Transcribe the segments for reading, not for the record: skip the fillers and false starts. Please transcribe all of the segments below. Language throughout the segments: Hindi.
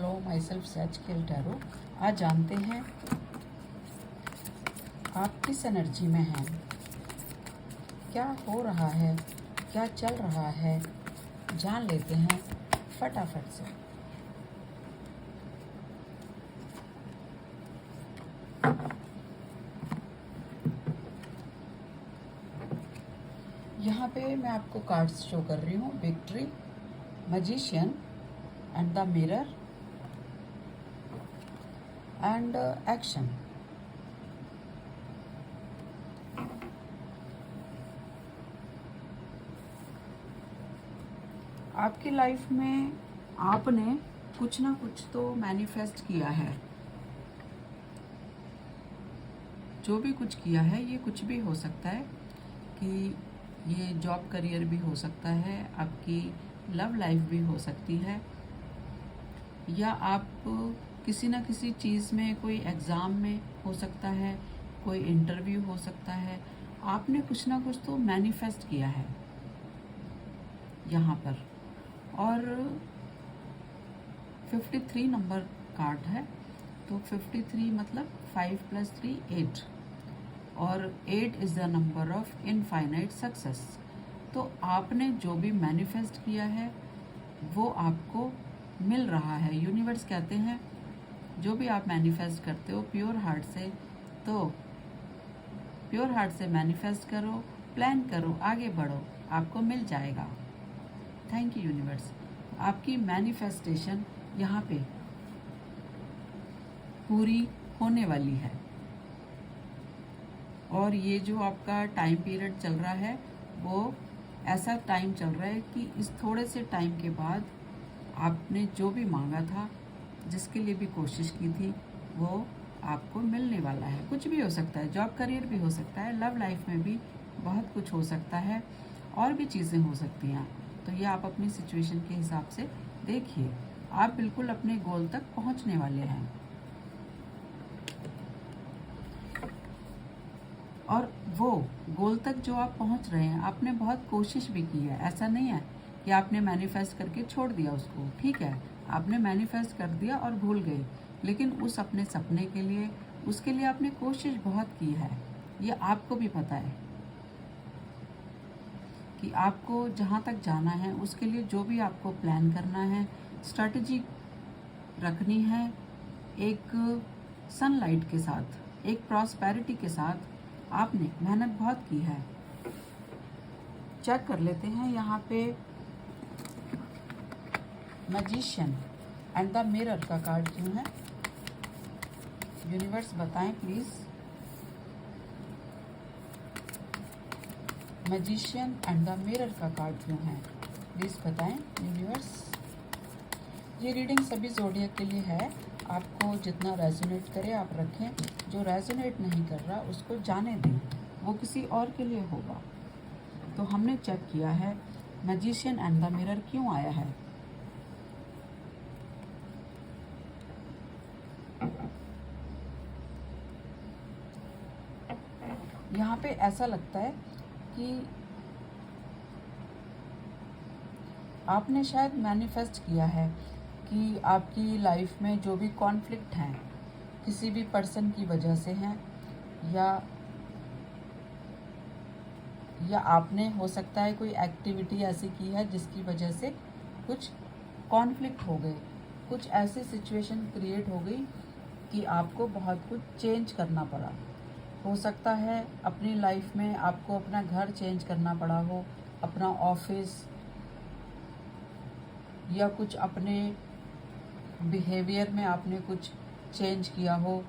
हेलो, माई सेल्फ सच खेल टैरो। आज जानते हैं आप किस एनर्जी में हैं, क्या हो रहा है, क्या चल रहा है, जान लेते हैं फटाफट से। यहाँ पे मैं आपको कार्ड्स शो कर रही हूँ। Victory, magician and the mirror and action. आपकी लाइफ में आपने कुछ ना कुछ तो मैनिफेस्ट किया है। जो भी कुछ किया है ये कुछ भी हो सकता है कि ये जॉब करियर भी हो सकता है, आपकी लव लाइफ भी हो सकती है, या आप किसी ना किसी चीज़ में, कोई एग्ज़ाम में हो सकता है, कोई इंटरव्यू हो सकता है। आपने कुछ ना कुछ तो मैनिफेस्ट किया है यहाँ पर। और 53 नंबर कार्ड है, तो 53 मतलब 5 + 3 8, और 8 is the number of infinite success. तो आपने जो भी मैनिफेस्ट किया है वो आपको मिल रहा है। यूनिवर्स कहते हैं जो भी आप मैनिफेस्ट करते हो प्योर हार्ट से, तो प्योर हार्ट से मैनिफेस्ट करो, प्लान करो, आगे बढ़ो, आपको मिल जाएगा। Thank you universe. आपकी मैनिफेस्टेशन यहाँ पे पूरी होने वाली है। और ये जो आपका टाइम पीरियड चल रहा है वो ऐसा टाइम चल रहा है कि इस थोड़े से टाइम के बाद आपने जो भी मांगा था, जिसके लिए भी कोशिश की थी, वो आपको मिलने वाला है। कुछ भी हो सकता है, जॉब करियर भी हो सकता है, लव लाइफ में भी बहुत कुछ हो सकता है, और भी चीज़ें हो सकती हैं। तो ये आप अपनी सिचुएशन के हिसाब से देखिए। आप बिल्कुल अपने गोल तक पहुंचने वाले हैं। और वो गोल तक जो आप पहुंच रहे हैं, आपने बहुत कोशिश भी की है। ऐसा नहीं है कि आपने मैनिफेस्ट करके छोड़ दिया उसको। ठीक है, आपने मैनिफेस्ट कर दिया और भूल गए, लेकिन उस अपने सपने के लिए, उसके लिए आपने कोशिश बहुत की है। ये आपको भी पता है कि आपको जहाँ तक जाना है उसके लिए जो भी आपको प्लान करना है, स्ट्रैटेजी रखनी है, एक सनलाइट के साथ, एक प्रॉस्पेरिटी के साथ आपने मेहनत बहुत की है। चेक कर लेते हैं यहाँ पे मैजिशियन एंड द मिरर का कार्ड क्यों है। यूनिवर्स बताएं please. Magician and the mirror का कार्ड क्यों है, प्लीज बताएं यूनिवर्स। ये रीडिंग सभी ज़ोडिएक के लिए है। आपको जितना रेजोनेट करे आप रखें, जो रेजोनेट नहीं कर रहा उसको जाने दें, वो किसी और के लिए होगा। तो हमने चेक किया है मैजिशियन एंड द मिरर क्यों आया है। यहाँ पे ऐसा लगता है कि आपने शायद मैनिफेस्ट किया है कि आपकी लाइफ में जो भी कॉन्फ्लिक्ट हैं, किसी भी पर्सन की वजह से हैं, या आपने हो सकता है कोई एक्टिविटी ऐसी की है जिसकी वजह से कुछ कॉन्फ्लिक्ट हो गए, कुछ ऐसी सिचुएशन क्रिएट हो गई कि आपको बहुत कुछ चेंज करना पड़ा। हो सकता है अपनी लाइफ में आपको अपना घर चेंज करना पड़ा हो, अपना ऑफिस, या कुछ अपने बिहेवियर में आपने कुछ चेंज किया हो।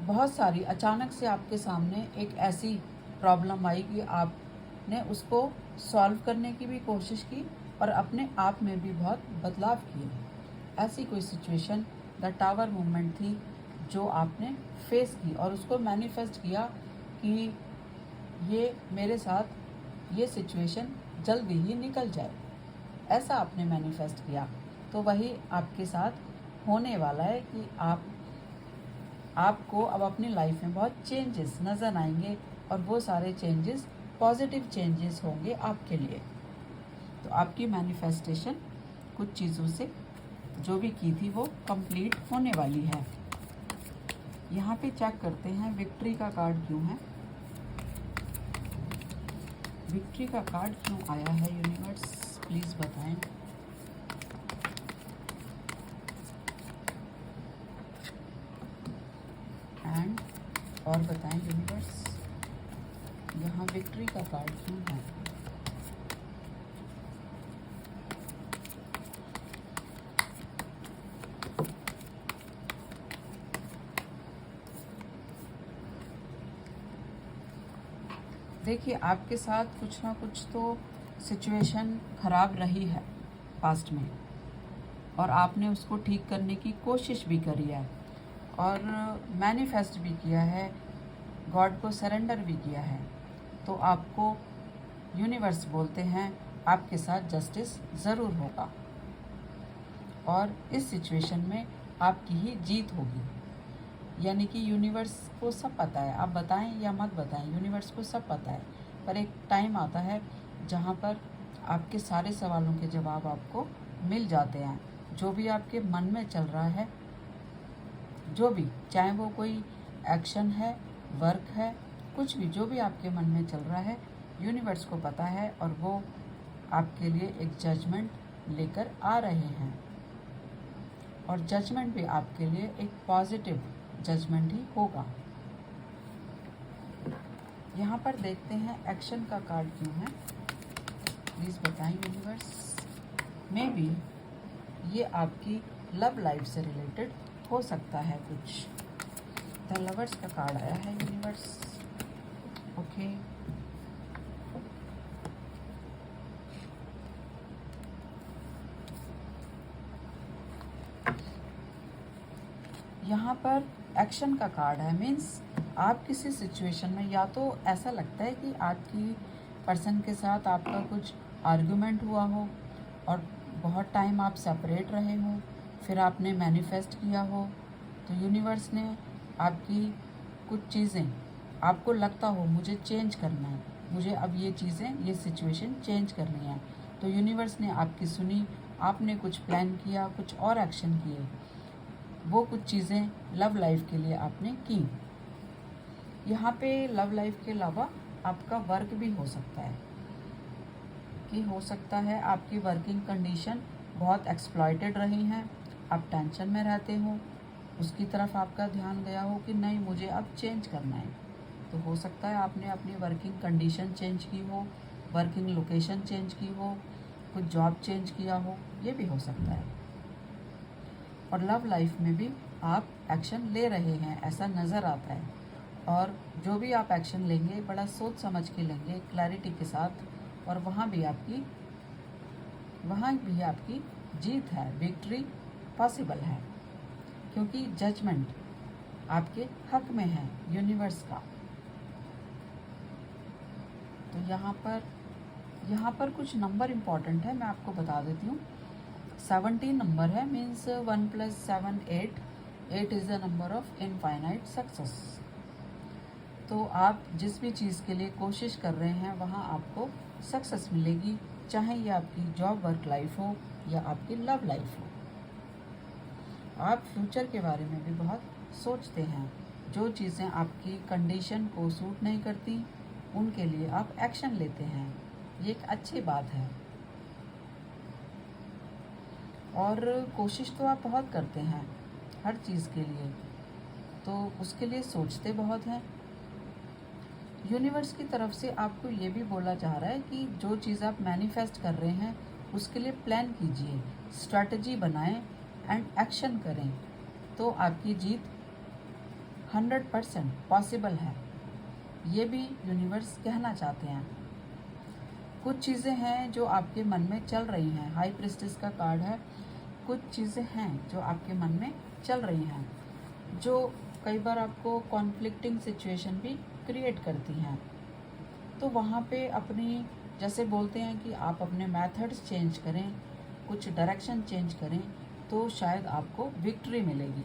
बहुत सारी अचानक से आपके सामने एक ऐसी प्रॉब्लम आई कि आपने उसको सॉल्व करने की भी कोशिश की और अपने आप में भी बहुत बदलाव किए। ऐसी कोई सिचुएशन द टावर मूवमेंट थी जो आपने फेस की और उसको मैनिफेस्ट किया कि ये मेरे साथ ये सिचुएशन जल्दी ही निकल जाए। ऐसा आपने मैनिफेस्ट किया, तो वही आपके साथ होने वाला है कि आपको अब अपनी लाइफ में बहुत चेंजेस नज़र आएंगे, और वो सारे चेंजेस पॉजिटिव चेंजेस होंगे आपके लिए। तो आपकी मैनिफेस्टेशन कुछ चीज़ों से जो भी की थी वो कंप्लीट होने वाली है। यहाँ पे चेक करते हैं विक्ट्री का कार्ड क्यों है, विक्ट्री का कार्ड क्यों आया है यूनिवर्स, प्लीज़ बताएं। एंड और बताएं यूनिवर्स, यहाँ विक्ट्री का कार्ड क्यों है। देखिए आपके साथ कुछ ना कुछ तो सिचुएशन ख़राब रही है पास्ट में, और आपने उसको ठीक करने की कोशिश भी करी है और मैनिफेस्ट भी किया है, गॉड को सरेंडर भी किया है। तो आपको यूनिवर्स बोलते हैं आपके साथ जस्टिस ज़रूर होगा और इस सिचुएशन में आपकी ही जीत होगी। यानी कि यूनिवर्स को सब पता है, आप बताएं या मत बताएं, यूनिवर्स को सब पता है। पर एक टाइम आता है जहाँ पर आपके सारे सवालों के जवाब आपको मिल जाते हैं। जो भी आपके मन में चल रहा है, जो भी, चाहे वो कोई एक्शन है, वर्क है, कुछ भी, जो भी आपके मन में चल रहा है, यूनिवर्स को पता है और वो आपके लिए एक जजमेंट लेकर आ रहे हैं। और जजमेंट भी आपके लिए एक पॉजिटिव जजमेंट ही होगा। यहाँ पर देखते हैं एक्शन का कार्ड क्यों है, प्लीज़ बताएं यूनिवर्स। मे बी ये आपकी लव लाइफ से रिलेटेड हो सकता है कुछ। द लवर्स का कार्ड आया है यूनिवर्स। ओके, यहाँ पर एक्शन का कार्ड है, मीन्स आप किसी सिचुएशन में, या तो ऐसा लगता है कि आपकी पर्सन के साथ आपका कुछ आर्गुमेंट हुआ हो और बहुत टाइम आप सेपरेट रहे हो, फिर आपने मैनिफेस्ट किया हो, तो यूनिवर्स ने आपकी कुछ चीज़ें, आपको लगता हो मुझे चेंज करना है, मुझे अब ये चीज़ें, ये सिचुएशन चेंज करनी है, तो यूनिवर्स ने आपकी सुनी, आपने कुछ प्लान किया, कुछ और एक्शन किए, वो कुछ चीज़ें लव लाइफ के लिए आपने की। यहाँ पे लव लाइफ के अलावा आपका वर्क भी हो सकता है, कि हो सकता है आपकी वर्किंग कंडीशन बहुत एक्सप्लॉइटेड रही हैं, आप टेंशन में रहते हो, उसकी तरफ आपका ध्यान गया हो कि नहीं मुझे अब चेंज करना है। तो हो सकता है आपने अपनी वर्किंग कंडीशन चेंज की हो, वर्किंग लोकेशन चेंज की हो, कुछ जॉब चेंज किया हो, ये भी हो सकता है। और लव लाइफ में भी आप एक्शन ले रहे हैं ऐसा नज़र आता है, और जो भी आप एक्शन लेंगे बड़ा सोच समझ के लेंगे, क्लैरिटी के साथ, और वहाँ भी आपकी जीत है, विक्ट्री पॉसिबल है, क्योंकि जजमेंट आपके हक में है यूनिवर्स का। तो यहाँ पर कुछ नंबर इम्पॉर्टेंट है, मैं आपको बता देती हूँ। 17 नंबर है, means 1 + 7 8, 8 is the number of infinite success. तो आप जिस भी चीज़ के लिए कोशिश कर रहे हैं वहाँ आपको सक्सेस मिलेगी, चाहे ये आपकी जॉब वर्क लाइफ हो या आपकी लव लाइफ हो। आप फ्यूचर के बारे में भी बहुत सोचते हैं, जो चीज़ें आपकी कंडीशन को सूट नहीं करती उनके लिए आप एक्शन लेते हैं, ये एक अच्छी बात है। और कोशिश तो आप बहुत करते हैं हर चीज़ के लिए, तो उसके लिए सोचते बहुत हैं। यूनिवर्स की तरफ से आपको ये भी बोला जा रहा है कि जो चीज़ आप मैनिफेस्ट कर रहे हैं उसके लिए प्लान कीजिए, स्ट्रैटेजी बनाएं एंड एक्शन करें, तो आपकी जीत 100% पॉसिबल है। ये भी यूनिवर्स कहना चाहते हैं। कुछ चीज़ें हैं जो आपके मन में चल रही हैं, हाई प्रीस्टेस का कार्ड है, कुछ चीज़ें हैं जो आपके मन में चल रही हैं, जो कई बार आपको कॉन्फ्लिक्टिंग सिचुएशन भी क्रिएट करती हैं। तो वहाँ पे अपनी, जैसे बोलते हैं कि आप अपने मेथड्स चेंज करें, कुछ डायरेक्शन चेंज करें, तो शायद आपको विक्ट्री मिलेगी।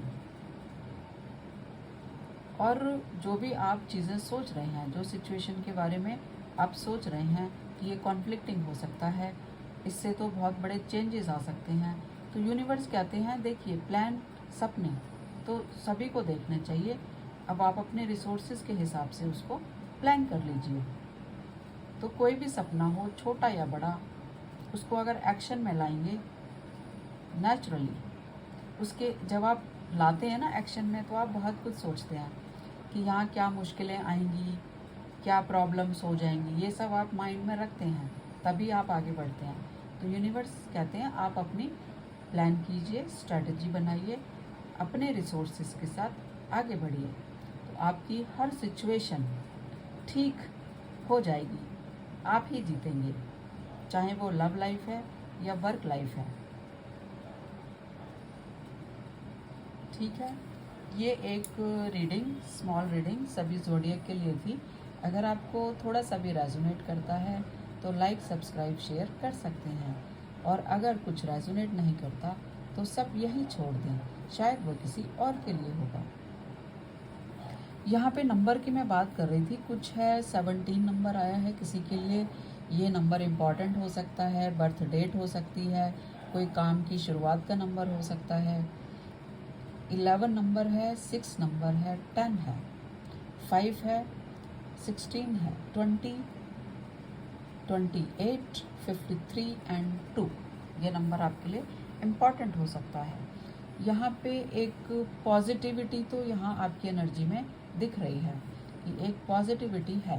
और जो भी आप चीज़ें सोच रहे हैं, जो सिचुएशन के बारे में आप सोच रहे हैं कि ये कॉन्फ्लिक्टिंग हो सकता है, इससे तो बहुत बड़े चेंजेस आ सकते हैं, तो यूनिवर्स कहते हैं देखिए प्लान सपने तो सभी को देखने चाहिए, अब आप अपने रिसोर्सेज के हिसाब से उसको प्लान कर लीजिए। तो कोई भी सपना हो छोटा या बड़ा, उसको अगर एक्शन में लाएंगे नेचुरली, उसके जब आप लाते हैं ना एक्शन में, तो आप बहुत कुछ सोचते हैं कि यहाँ क्या मुश्किलें आएंगी, क्या प्रॉब्लम्स हो जाएंगी, ये सब आप माइंड में रखते हैं, तभी आप आगे बढ़ते हैं। तो यूनिवर्स कहते हैं आप अपनी प्लान कीजिए, स्ट्रैटेजी बनाइए, अपने रिसोर्सेज के साथ आगे बढ़िए, तो आपकी हर सिचुएशन ठीक हो जाएगी, आप ही जीतेंगे, चाहे वो लव लाइफ है या वर्क लाइफ है। ठीक है, ये एक रीडिंग, स्मॉल रीडिंग सभी ज़ोडिएक के लिए थी। अगर आपको थोड़ा सा भी रेजोनेट करता है तो लाइक, सब्सक्राइब, शेयर कर सकते हैं, और अगर कुछ रेजोनेट नहीं करता तो सब यही छोड़ दें, शायद वो किसी और के लिए होगा। यहाँ पे नंबर की मैं बात कर रही थी, कुछ है 17 नंबर आया है किसी के लिए, ये नंबर इम्पॉर्टेंट हो सकता है, बर्थ डेट हो सकती है, कोई काम की शुरुआत का नंबर हो सकता है। 11 नंबर है, 6 नंबर है, 10 है, 5 है, 16 है, 20, 28, 53 एंड 2, ये नंबर आपके लिए इम्पॉर्टेंट हो सकता है। यहाँ पे एक पॉजिटिविटी तो यहाँ आपकी एनर्जी में दिख रही है कि एक पॉजिटिविटी है,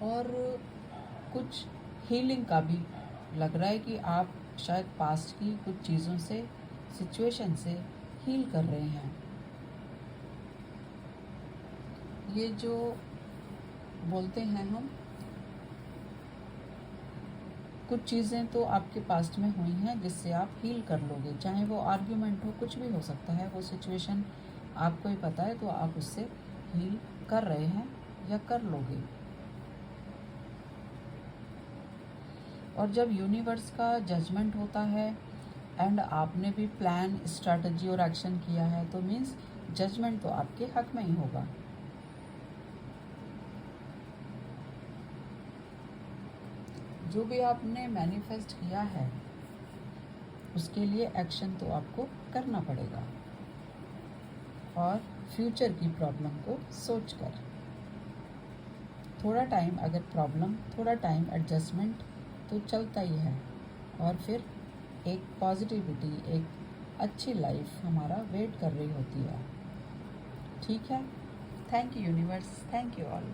और कुछ हीलिंग का भी लग रहा है कि आप शायद पास्ट की कुछ चीज़ों से, सिचुएशन से हील कर रहे हैं। ये जो बोलते हैं हम, कुछ चीज़ें तो आपके पास्ट में हुई हैं जिससे आप हील कर लोगे, चाहे वो आर्ग्यूमेंट हो, कुछ भी हो सकता है, वो सिचुएशन आपको ही पता है, तो आप उससे हील कर रहे हैं या कर लोगे। और जब यूनिवर्स का जजमेंट होता है एंड आपने भी प्लान, स्ट्रैटेजी और एक्शन किया है, तो मीन्स जजमेंट तो आपके हक में ही होगा। जो भी आपने मैनिफेस्ट किया है उसके लिए एक्शन तो आपको करना पड़ेगा, और फ्यूचर की प्रॉब्लम को सोचकर। थोड़ा टाइम, अगर प्रॉब्लम, थोड़ा टाइम एडजस्टमेंट तो चलता ही है, और फिर एक पॉजिटिविटी, एक अच्छी लाइफ हमारा वेट कर रही होती है। ठीक है, thank you universe, thank you all.